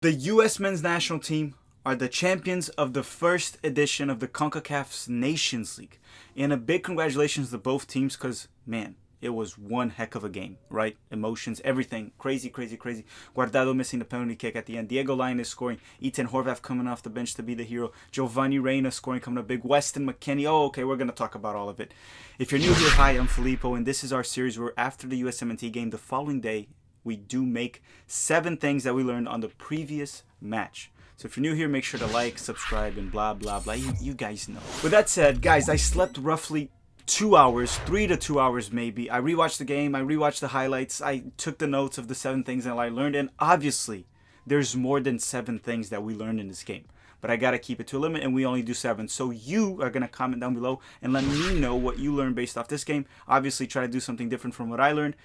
The U.S. men's national team are the champions of the first edition of the CONCACAF's Nations League. And a big congratulations to both teams because, man, it was one heck of a game, right? Emotions, everything. Crazy. Guardado missing the penalty kick at the end. Diego Reina scoring. Ethan Horvath coming off the bench to be the hero. Giovanni Reina scoring, coming up big. Weston McKennie. Oh, okay, we're going to talk about all of it. If you're new here, hi, I'm Filippo, and this is our series where after the USMNT game, the following day, we do make 7 things that we learned on the previous match. So if you're new here, make sure to like, subscribe, and blah, blah, blah. You guys know. With that said, guys, I slept roughly 2 hours, 3 to 2 hours maybe. I rewatched the game, I rewatched the highlights, I took the notes of the 7 things that I learned, and obviously, there's more than 7 things that we learned in this game. But I gotta keep it to a limit, and we only do 7. So you are gonna comment down below and let me know what you learned based off this game. Obviously, try to do something different from what I learned.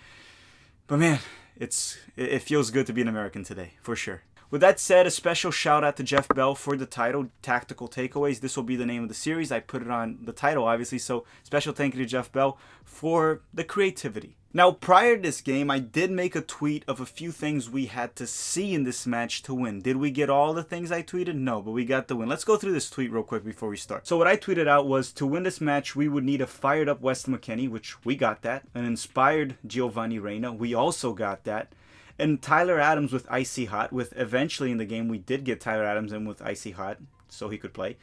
But man, it feels good to be an American today, for sure. With that said, a special shout out to Jeff Bell for the title, Tactical Takeaways. This will be the name of the series. I put it on the title, obviously, so special thank you to Jeff Bell for the creativity. Now, prior to this game, I did make a tweet of a few things we had to see in this match to win. Did we get all the things I tweeted? No, but we got the win. Let's go through this tweet real quick before we start. So what I tweeted out was, to win this match, we would need a fired up Weston McKennie, which we got that. An inspired Giovanni Reina, we also got that. And Tyler Adams with Icy Hot, with eventually in the game we did get Tyler Adams in with Icy Hot, so he could play.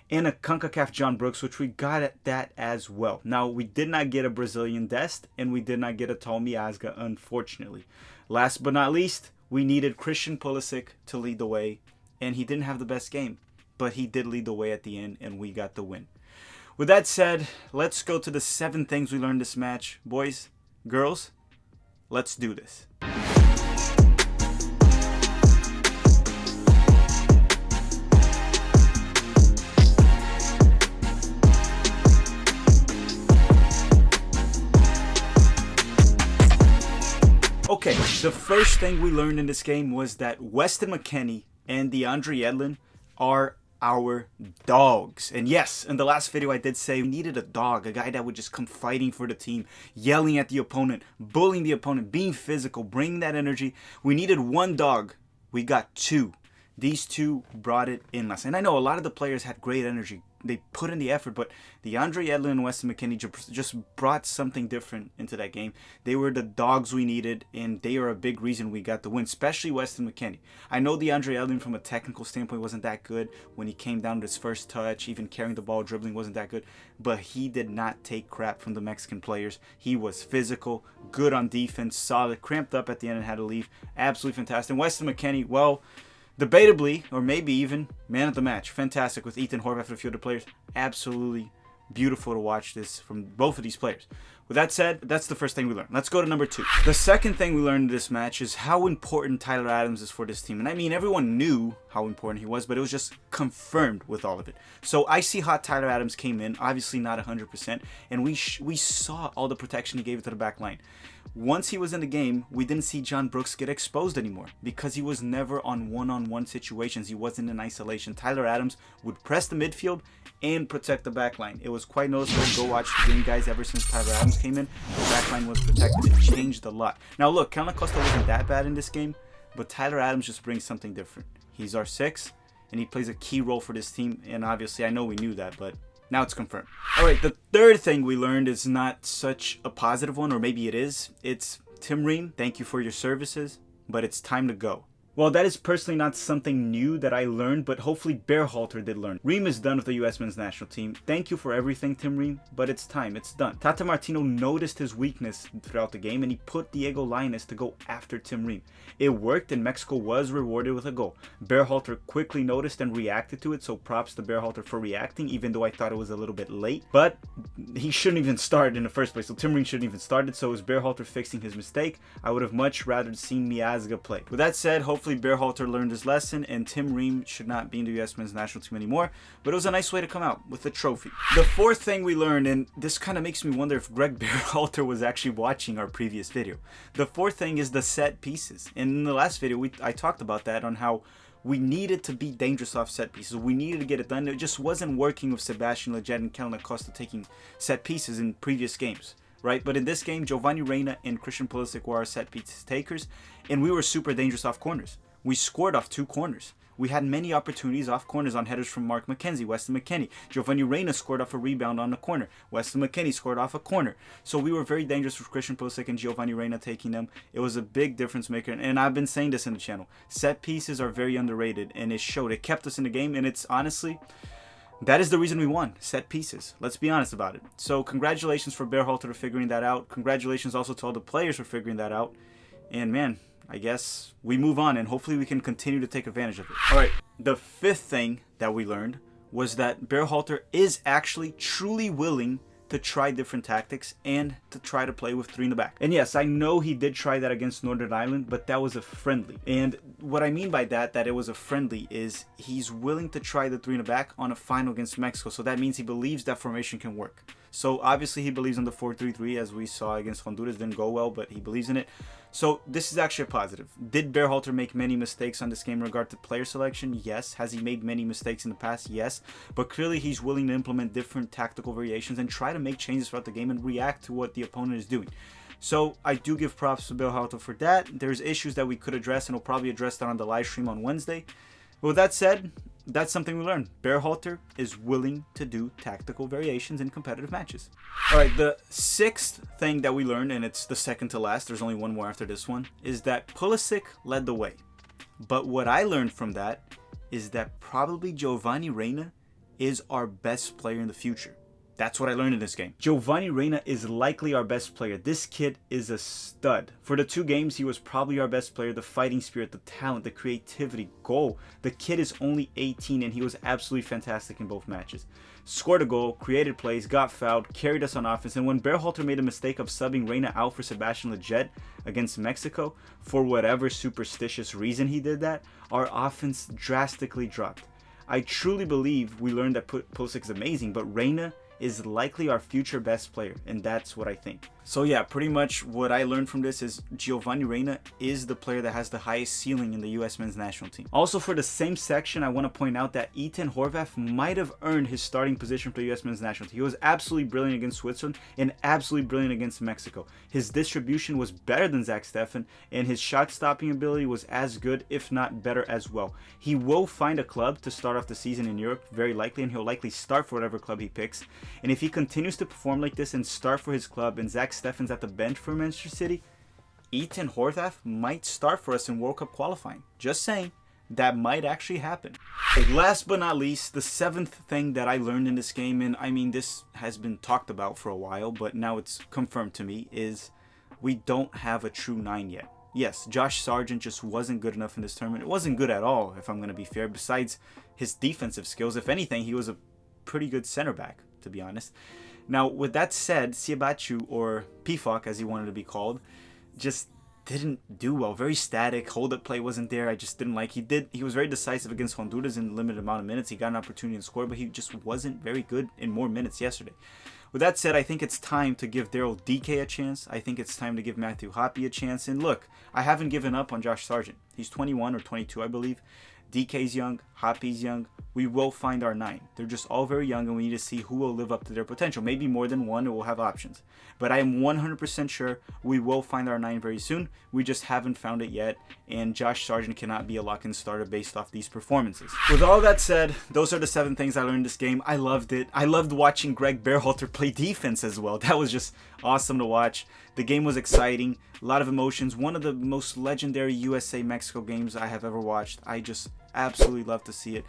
And a CONCACAF John Brooks, which we got at that as well. Now, we did not get a Brazilian Dest, and we did not get a Tommy Asga, unfortunately. Last but not least, we needed Christian Pulisic to lead the way, and he didn't have the best game, but he did lead the way at the end, and we got the win. With that said, let's go to the 7 things we learned this match. Boys, girls, let's do this. Okay, the first thing we learned in this game was that Weston McKennie and DeAndre Yedlin are our dogs. And yes, in the last video I did say we needed a dog, a guy that would just come fighting for the team, yelling at the opponent, bullying the opponent, being physical, bringing that energy. We needed one dog. We got 2. These 2 brought it in last. And I know a lot of the players had great energy. They put in the effort, but DeAndre Yedlin and Weston McKennie just brought something different into that game. They were the dogs we needed, and they are a big reason we got the win, especially Weston McKennie. I know DeAndre Yedlin from a technical standpoint wasn't that good when he came down to his first touch, even carrying the ball, dribbling wasn't that good, but he did not take crap from the Mexican players. He was physical, good on defense, solid, cramped up at the end and had to leave. Absolutely fantastic. And Weston McKennie, well, debatably, or maybe even, man of the match. Fantastic with Ethan Horvath and a few other players. Absolutely beautiful to watch this from both of these players. With that said, that's the first thing we learned. Let's go to number 2. The second thing we learned in this match is how important Tyler Adams is for this team. And I mean, everyone knew how important he was, but it was just confirmed with all of it. So Icy Hot Tyler Adams came in, obviously not 100%, and we saw all the protection he gave it to the back line. Once he was in the game, we didn't see John Brooks get exposed anymore because he was never on one-on-one situations. He wasn't in isolation. Tyler Adams would press the midfield and protect the back line. It was quite noticeable. Go watch the game, guys. Ever since Tyler Adams came in, the back line was protected. It changed a lot. Now, look, Kellyn Acosta wasn't that bad in this game, but Tyler Adams just brings something different. He's our 6, and he plays a key role for this team, and obviously, I know we knew that, but now it's confirmed. All right, the third thing we learned is not such a positive one, or maybe it is. It's Tim Ream, thank you for your services, but it's time to go. Well, that is personally not something new that I learned, but hopefully Berhalter did learn. Ream is done with the U.S. men's national team. Thank you for everything, Tim Ream, but it's time. It's done. Tata Martino noticed his weakness throughout the game, and he put Diego Reina to go after Tim Ream. It worked, and Mexico was rewarded with a goal. Berhalter quickly noticed and reacted to it, so props to Berhalter for reacting, even though I thought it was a little bit late. But he shouldn't even start in the first place, so Tim Ream shouldn't even started, so it was Berhalter fixing his mistake. I would have much rather seen Miazga play. With that said, hopefully Berhalter learned his lesson, and Tim Ream should not be in the U.S. men's national team anymore, but it was a nice way to come out with a trophy. The fourth thing we learned, and this kind of makes me wonder if Greg Berhalter was actually watching our previous video. The fourth thing is the set pieces. And in the last video, I talked about that on how we needed to be dangerous off set pieces. We needed to get it done. It just wasn't working with Sebastian Lletget and Kellyn Acosta taking set pieces in previous games. Right, but in this game, Giovanni Reina and Christian Pulisic were our set piece takers, and we were super dangerous off corners. We scored off 2 corners. We had many opportunities off corners on headers from Mark McKenzie, Weston McKennie. Giovanni Reina scored off a rebound on the corner. Weston McKennie scored off a corner. So we were very dangerous with Christian Pulisic and Giovanni Reina taking them. It was a big difference maker. And I've been saying this in the channel. Set pieces are very underrated, and it showed. It kept us in the game, and it's honestly, that is the reason we won. Set pieces. Let's be honest about it. So congratulations for Berhalter for figuring that out. Congratulations also to all the players for figuring that out. And man, I guess we move on, and hopefully we can continue to take advantage of it. All right, the 5th thing that we learned was that Berhalter is actually truly willing to try different tactics and to try to play with 3 in the back. And yes, I know he did try that against Northern Ireland, but that was a friendly. And what I mean by that it was a friendly, is he's willing to try the 3 in the back on a final against Mexico. So that means he believes that formation can work. So obviously he believes in the 4-3-3, as we saw against Honduras. Didn't go well, but he believes in it. So this is actually a positive. Did Berhalter make many mistakes on this game in regard to player selection? Yes. Has he made many mistakes in the past? Yes. But clearly he's willing to implement different tactical variations and try to make changes throughout the game and react to what the opponent is doing. So I do give props to Berhalter for that. There's issues that we could address, and we'll probably address that on the live stream on Wednesday. But with that said, that's something we learned. Berhalter is willing to do tactical variations in competitive matches. All right, the 6th thing that we learned, and it's the second to last, there's only one more after this one, is that Pulisic led the way. But what I learned from that is that probably Giovanni Reina is our best player in the future. That's what I learned in this game. Giovanni Reina is likely our best player. This kid is a stud. For the 2 games, he was probably our best player. The fighting spirit, the talent, the creativity, goal. The kid is only 18, and he was absolutely fantastic in both matches. Scored a goal, created plays, got fouled, carried us on offense. And when Berhalter made a mistake of subbing Reina out for Sebastian Lletget against Mexico, for whatever superstitious reason he did that, our offense drastically dropped. I truly believe we learned that Pulisic is amazing, but Reina is likely our future best player, and that's what I think. So yeah, pretty much what I learned from this is Giovanni Reina is the player that has the highest ceiling in the US men's national team. Also, for the same section, I want to point out that Ethan Horvath might have earned his starting position for the US men's national team. He was absolutely brilliant against Switzerland and absolutely brilliant against Mexico. His distribution was better than Zach Steffen, and his shot stopping ability was as good, if not better as well. He will find a club to start off the season in Europe, very likely, and he'll likely start for whatever club he picks. And if he continues to perform like this and start for his club, and Zach Steffen's at the bench for Manchester City, Ethan Horvath might start for us in World Cup qualifying. Just saying, that might actually happen. Okay, last but not least, the 7th thing that I learned in this game, and I mean this has been talked about for a while, but now it's confirmed to me, is we don't have a true 9 yet. Yes, Josh Sargent just wasn't good enough in this tournament. It wasn't good at all, if I'm going to be fair, besides his defensive skills. If anything, he was a pretty good center back, to be honest. Now, with that said, Siebachu, or Pifok as he wanted to be called, just didn't do well. Very static. Hold-up play wasn't there. I just didn't like. He was very decisive against Honduras in a limited amount of minutes. He got an opportunity to score, but he just wasn't very good in more minutes yesterday. With that said, I think it's time to give Daryl DK a chance. I think it's time to give Matthew Hoppe a chance. And look, I haven't given up on Josh Sargent. He's 21 or 22, I believe. DK's young, Hoppe's young. We will find our 9. They're just all very young, and we need to see who will live up to their potential. Maybe more than one, and we'll have options. But I am 100% sure we will find our 9 very soon. We just haven't found it yet, and Josh Sargent cannot be a lock-in starter based off these performances. With all that said, those are the 7 things I learned this game. I loved it. I loved watching Greg Berhalter play defense as well. That was just awesome to watch. The game was exciting, a lot of emotions. One of the most legendary USA-Mexico games I have ever watched. I just absolutely love to see it.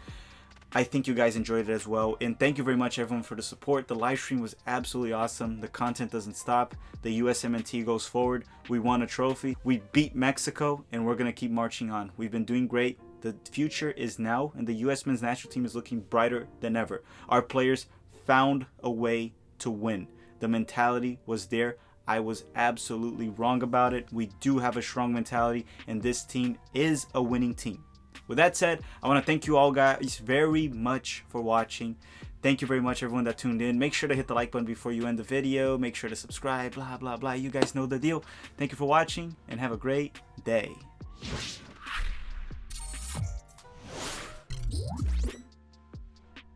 I think you guys enjoyed it as well, and thank you very much everyone for the support. The live stream was absolutely awesome. The content doesn't stop. The USMNT goes forward. We won a trophy. We beat Mexico, and we're going to keep marching on. We've been doing great. The future is now, and the US men's national team is looking brighter than ever. Our players found a way to win. The mentality was there. I was absolutely wrong about it. We do have a strong mentality, and this team is a winning team. With that said, I want to thank you all guys very much for watching. Thank you very much everyone that tuned in. Make sure to hit the like button before you end the video. Make sure to subscribe, blah, blah, blah. You guys know the deal. Thank you for watching, and have a great day.